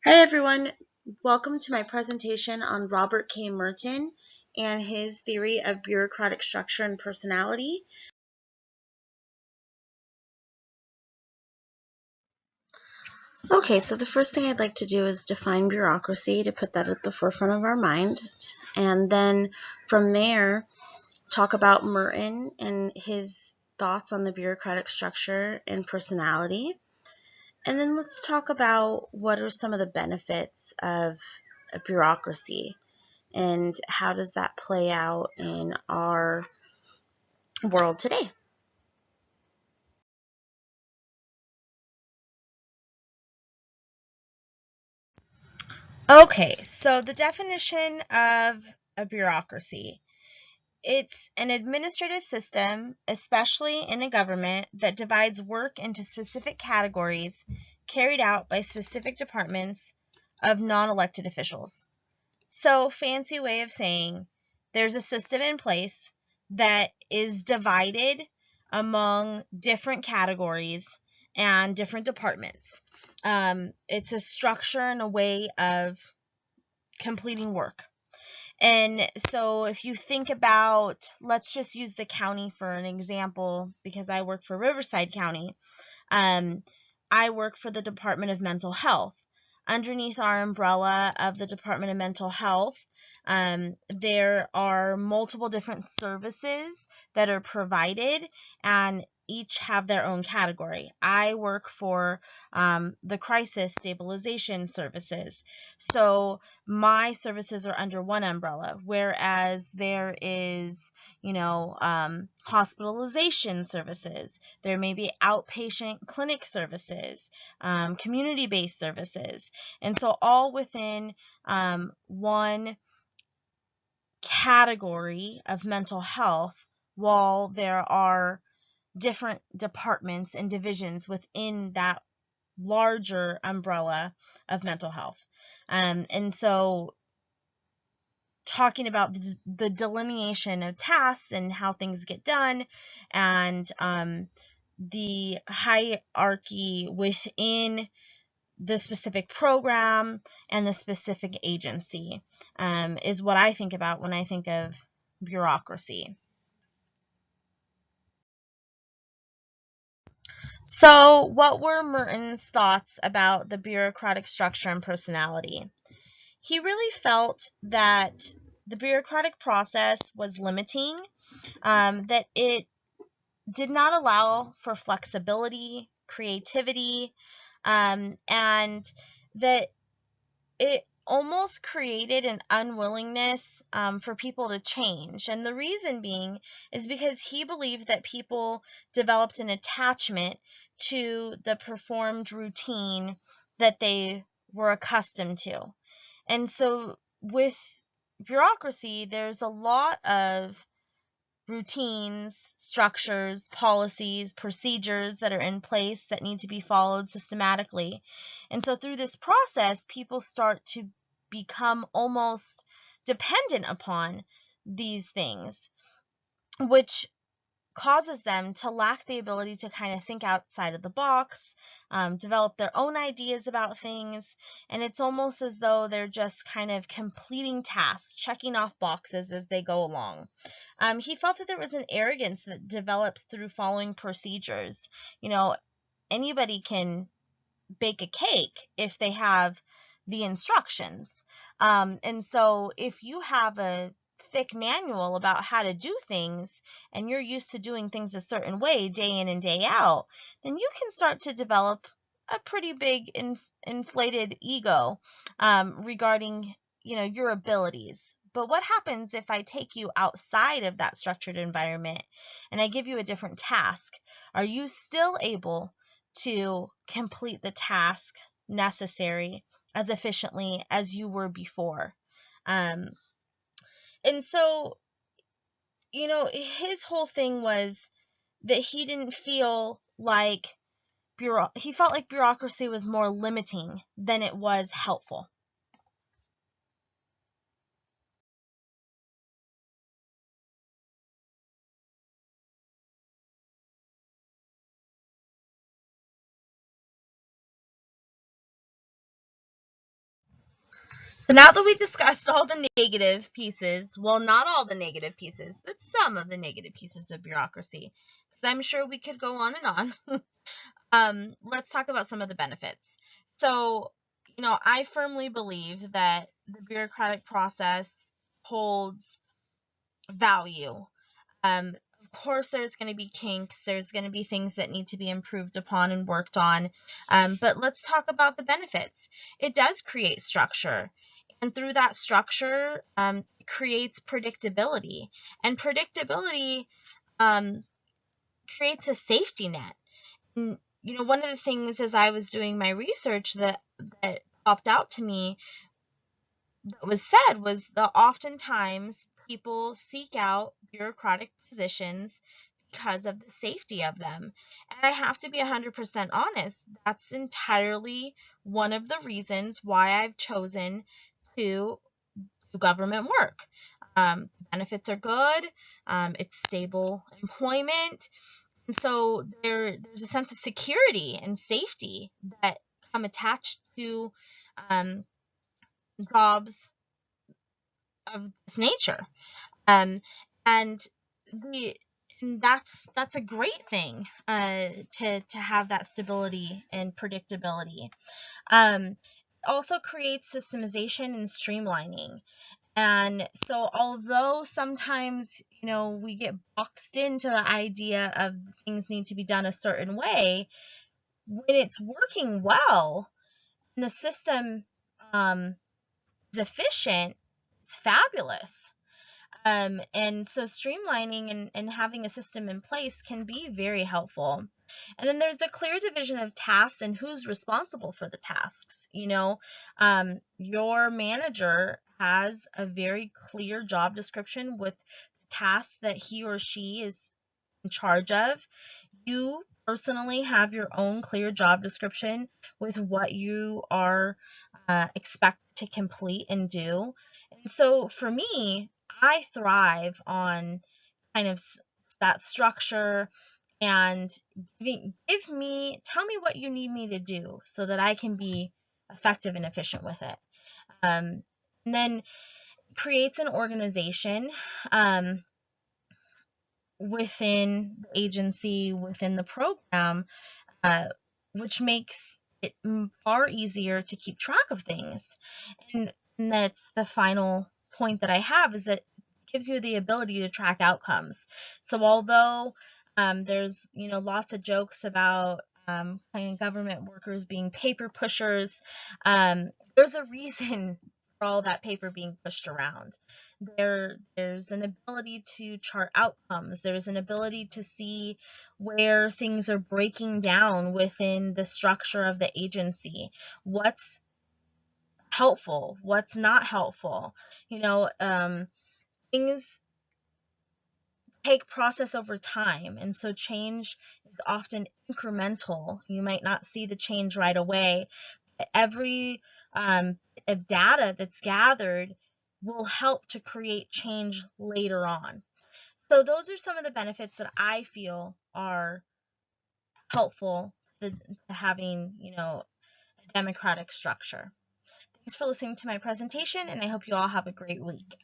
Hi everyone, welcome to my presentation on Robert K. Merton and his theory of bureaucratic structure and personality. Okay, so the first thing I'd like to do is define bureaucracy to put that at the forefront of our mind, and then from there talk about Merton and his thoughts on the bureaucratic structure and personality. And then let's talk about what are some of the benefits of a bureaucracy and how does that play out in our world today. Okay, so the definition of a bureaucracy. It's an administrative system, especially in a government, that divides work into specific categories carried out by specific departments of non-elected officials. So, fancy way of saying there's a system in place that is divided among different categories and different departments. It's a structure and a way of completing work. And so if you think about, let's just use the county for an example because I work for Riverside County. Um, I work for the Department of Mental Health. Underneath our umbrella of the Department of Mental Health, there are multiple different services that are provided, and each have their own category. I work for the crisis stabilization services. So my services are under one umbrella, whereas there is, hospitalization services. There may be outpatient clinic services, community-based services. And so all within one category of mental health, while there are different departments and divisions within that larger umbrella of mental health. And so talking about the delineation of tasks and how things get done and the hierarchy within the specific program and the specific agency is what I think about when I think of bureaucracy. So, what were Merton's thoughts about the bureaucratic structure and personality? He really felt that the bureaucratic process was limiting, that it did not allow for flexibility, creativity, and that it almost created an unwillingness for people to change. And the reason being is because he believed that people developed an attachment to the performed routine that they were accustomed to. And so with bureaucracy, there's a lot of routines, structures, policies, procedures that are in place that need to be followed systematically. And so through this process, people start to become almost dependent upon these things, which causes them to lack the ability to kind of think outside of the box, develop their own ideas about things, and it's almost as though they're just kind of completing tasks, checking off boxes as they go along. He felt that there was an arrogance that develops through following procedures. Anybody can bake a cake if they have the instructions. And so if you have a thick manual about how to do things and you're used to doing things a certain way day in and day out, then you can start to develop a pretty big inflated ego regarding your abilities. But what happens if I take you outside of that structured environment and I give you a different task? Are you still able to complete the task necessary as efficiently as you were before? Um, and so, his whole thing was that he didn't feel like he felt like bureaucracy was more limiting than it was helpful. So now that we discussed all the negative pieces, well, not all the negative pieces, but some of the negative pieces of bureaucracy, because I'm sure we could go on and on, let's talk about some of the benefits. So, I firmly believe that the bureaucratic process holds value. Of course, there's going to be kinks, there's going to be things that need to be improved upon and worked on, but let's talk about the benefits. It does create structure, and through that structure, it creates predictability, and predictability creates a safety net. And, one of the things as I was doing my research that popped out to me that was said was that oftentimes people seek out bureaucratic positions because of the safety of them. And I have to be 100% honest, that's entirely one of the reasons why I've chosen to do government work. The benefits are good, it's stable employment, and so there's a sense of security and safety that come attached to um, jobs of this nature. Um, and the and that's a great thing, to have that stability and predictability. It also creates systemization and streamlining. And so although sometimes, we get boxed into the idea of things need to be done a certain way, when it's working well and the system is efficient, it's fabulous. And so streamlining and having a system in place can be very helpful. And then there's a clear division of tasks and who's responsible for the tasks. Your manager has a very clear job description with tasks that he or she is in charge of. You personally have your own clear job description with what you are expected to complete and do. And so for me, I thrive on kind of that structure and tell me what you need me to do so that I can be effective and efficient with it. And then creates an organization within the agency, within the program, uh, which makes it far easier to keep track of things. And that's the final point that I have, is that it gives you the ability to track outcomes. So although there's lots of jokes about kind of government workers being paper pushers, there's a reason for all that paper being pushed around. There's an ability to chart outcomes. There's an ability to see where things are breaking down within the structure of the agency. What's helpful, what's not helpful. Things take process over time, and so change is often incremental. You might not see the change right away. Every of data that's gathered will help to create change later on. So those are some of the benefits that I feel are helpful to having, a democratic structure. Thanks for listening to my presentation, and I hope you all have a great week.